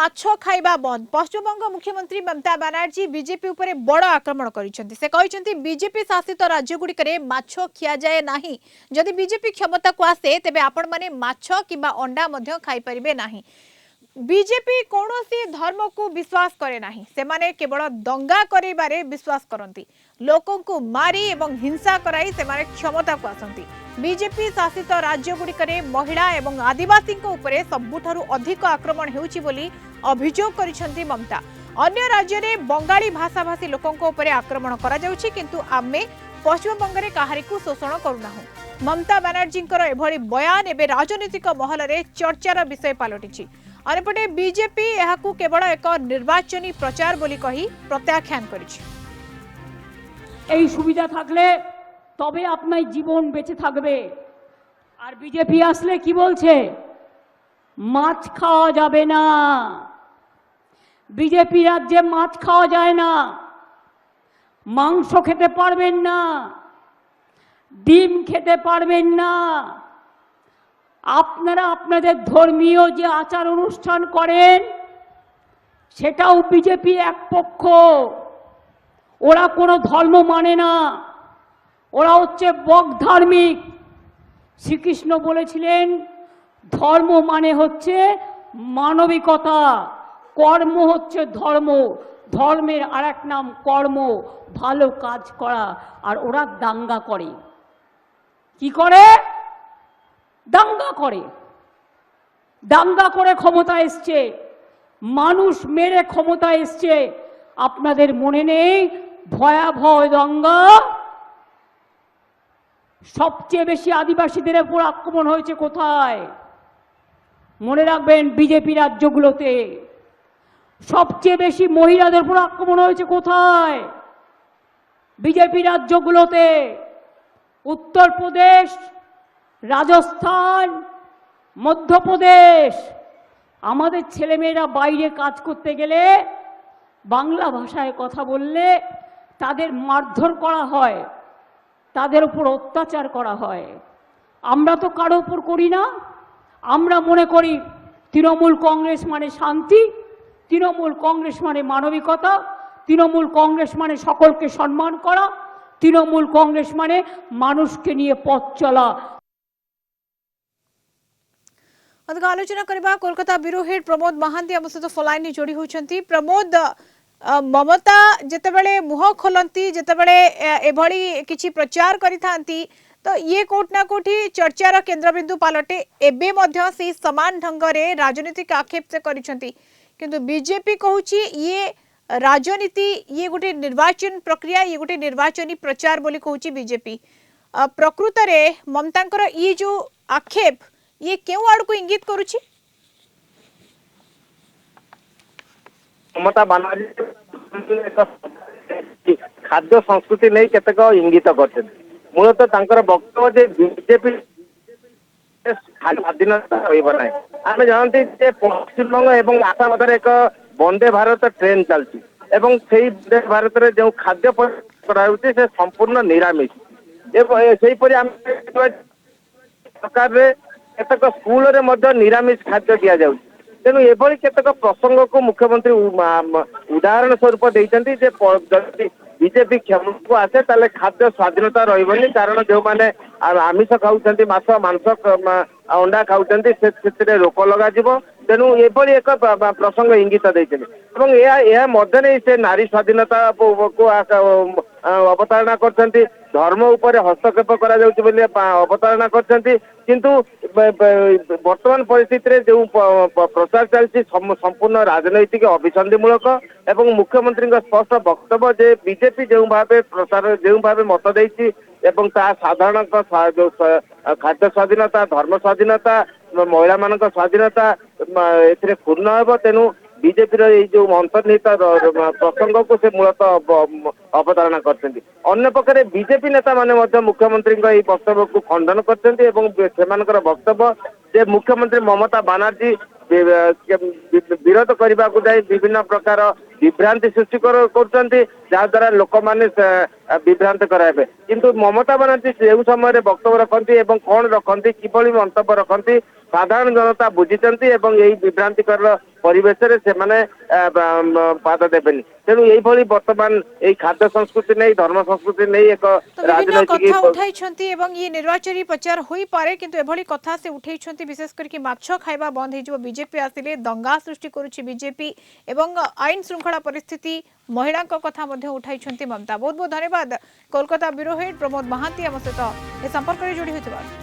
माछ खाइबा बंद। पश्चिमबंग मुख्यमंत्री ममता बनर्जी बीजेपी उपरे बड़ आक्रमण करिसेंती। से कहिसेंती बीजेपी शासित राज्य गुड़िक माछ खिया जाए नाही। जदि बीजेपी क्षमता को आसे तेबे आपण माने माछ किबा अंडा मध्य खाई परिबे नाही। बीजेपी कौनसी धर्म को विश्वास करे नाही। से माने केवल दंगा करेबारे विश्वास करती। लोकों को मारी एवं हिंसा कराई से माने क्षमता को आसंती। बीजेपी शासित राज्य गुड़िक महिला एवं आदिवासी उपरे सबुठारु अधिक आक्रमण हेउची बोली अभियोग करिसेंती ममता। अन्य राज्य में बंगाली भाषाभाषी लोकों उपरे आक्रमण करा जाउची, किंतु आमे पश्चिम बंगरे काहारी को शोषण करूनाहु। ममता बनर्जी एभली बयान एबे राजनीतिक महल में चर्चार विषय पलटिछि। अन्यपटे बीजेपी यहाकू केवल एक निर्वाचनी प्रचार बोली कही प्रत्याख्यान करिछि। এই সুবিধা থাকলে তবে আপনার জীবন বেঁচে থাকবে। আর বিজেপি আসলে কি বলছে? মাছ খাওয়া যাবে না। বিজেপি রাজ্যে মাছ খাওয়া যায় না, মাংস খেতে পারবেন না, ডিম খেতে পারবেন না। আপনারা আপনাদের ধর্মীয় যে আচার অনুষ্ঠান করেন সেটাও বিজেপি এক পক্ষ। ওরা কোনো ধর্ম মানে না, ওরা হচ্ছে বগধার্মিক। শ্রীকৃষ্ণ বলেছিলেন ধর্ম মানে হচ্ছে মানবিকতা, কর্ম হচ্ছে ধর্ম, ধর্মের আরেক নাম কর্ম, ভালো কাজ করা। আর ওরা দাঙ্গা করে। কি করে? দাঙ্গা করে। দাঙ্গা করে ক্ষমতা এসছে, মানুষ মেরে ক্ষমতা এসছে। আপনাদের মনে নেই ভয়াবহ দাঙ্গা? সবচেয়ে বেশি আদিবাসীদের উপর আক্রমণ হয়েছে কোথায়? মনে রাখবেন, বিজেপি রাজ্যগুলোতে। সবচেয়ে বেশি মহিলাদের উপর আক্রমণ হয়েছে কোথায়? বিজেপি রাজ্যগুলোতে। উত্তরপ্রদেশ, রাজস্থান, মধ্যপ্রদেশ। আমাদের ছেলেমেয়েরা বাইরে কাজ করতে গেলে বাংলা ভাষায় কথা বললে তাদের মারধর করা হয়, তাদের উপর অত্যাচার করা হয়। আমরা তো কারো উপর করি না। আমরা মনে করি তৃণমূল কংগ্রেস মানে শান্তি, তৃণমূল কংগ্রেস মানে মানবিকতা, তৃণমূল কংগ্রেস মানে সকলকে সম্মান করা, তৃণমূল কংগ্রেস মানে মানুষকে নিয়ে পথ চলা। अधिक आलोचना करबा कोलकाता ब्यूरो हेड प्रमोद महांती आम सहित फोलाइन जोड़ी होती। प्रमोद, ममता जितेबले मुह खोलती, जितेबले एभली किछि प्रचार करिथांती, तो ये कोट ना कोठी चर्चार केंद्रबिंदु पालटे। एबे मध्य से समान ढंग रे राजनीतिक आक्षेप से करिसंती, किंतु बीजेपी कहूची ये राजनीति, ये गोटे निर्वाचन प्रक्रिया, ये गोटे निर्वाचनी प्रचार बोली कहूची बीजेपी। प्रकृत रे ममतांकर ये जो आक्षेप ये क्यों आड़ को इंगित करुछि? ममता बनर्जी खाद्य संस्कृति नहीं केतक इंगित करते। मूलतः तांकर वक्तव्य जे बीजेपी स्वाधीनता रहिबो नाही। आमे जानते जे पश्चिमबंग एवं आसाम मध्य एक वंदे भारत ट्रेन चलती एवं सेही वंदे भारत रे जो खाद्य कराउछि से संपूर्ण निरामिष। सेही परि आमे सरकार रे केतक स्कूल रे मध्य निरामिष खाद्य दिया जाउछि। तेणु एभली केतक प्रसंग को मुख्यमंत्री उदाहरण स्वरूप देइछन्ति जे बीजेपी क्षमता को आसे ताले खाद्य स्वाधीनता रहिबनी। कारण जो माने आमिष खाउछन्ति, माछ मांस अंडा खाउछन्ति, से रोक लगा जिवो। तेणु एभली एक प्रसंग इंगित देइछन्ति एवं या मध्य नहीं से नारी स्वाधीनता को अवतारणा करछन्ति, धर्म उपरे हस्तक्षेप करा जाउछि बोली अवतारणा करछन्ति। किंतु वर्तमान परिस्थिति रे जो प्रचार चलछि संपूर्ण राजनैतिक अभिसंधिमूलक एवं मुख्यमंत्री स्पष्ट वक्तव्य जे बीजेपी जो भावे प्रचार जो भावे मत देछि एवं ता साधारण जो खाद्य स्वाधीनता, धर्म स्वाधीनता, महिला मान स्वाधीनता ए पूर्ण हेब। तेणु बीजेपी जो अंतर्निहित प्रसंग को से मूलतः अवतारणा करछन्ति। अन्य पक्षरे बीजेपी नेता माने मुख्यमंत्री वक्तव्य को खंडन करछन्ति एवं सेमानकर वक्तव्य जे मुख्यमंत्री ममता बनर्जी विरोध करने को जाए विभिन्न प्रकार विभ्रांति सृष्टि करछन्ति, जहा द्वारा लोक माने विभ्रांत कराइबे। किंतु ममता बनर्जी जो समय वक्तव्य रखती एवं कौन रखती, किभली मंतव्य रखती সাধারণ জনতা বুঝিଛନ୍ତି এবং এই বিভ্রান্তিকর পরিবেশରେ ସେମାନେ ପାଦ ଦେବେନି। ତେଣୁ ଏଇଭଳି ବର୍ତ୍ତମାନ ଏଇ ଖାଦ୍ୟ ସଂସ୍କୃତି ନେଇ ଧର୍ମ ସଂସ୍କୃତି ନେଇ ଏକ तो विभिन्न ରାଜନୈତିକ कथा उठाई एवं ये निर्वाचन प्रचार होई पारे किंतु एभली कथा से उठाई विशेष करके माछ खाइबा बंद हो बीजेपी आसिले दंगा सृष्टि करुछि बीजेपी एवं आईन श्रृंखला परिस्थिति महिला कथा उठाई ममता बहुत बहुत धन्यवाद। कोलकाता ब्यूरो हेड प्रमोद महांती आम सहित ए संपर्क में जोड़ी होइथिबार।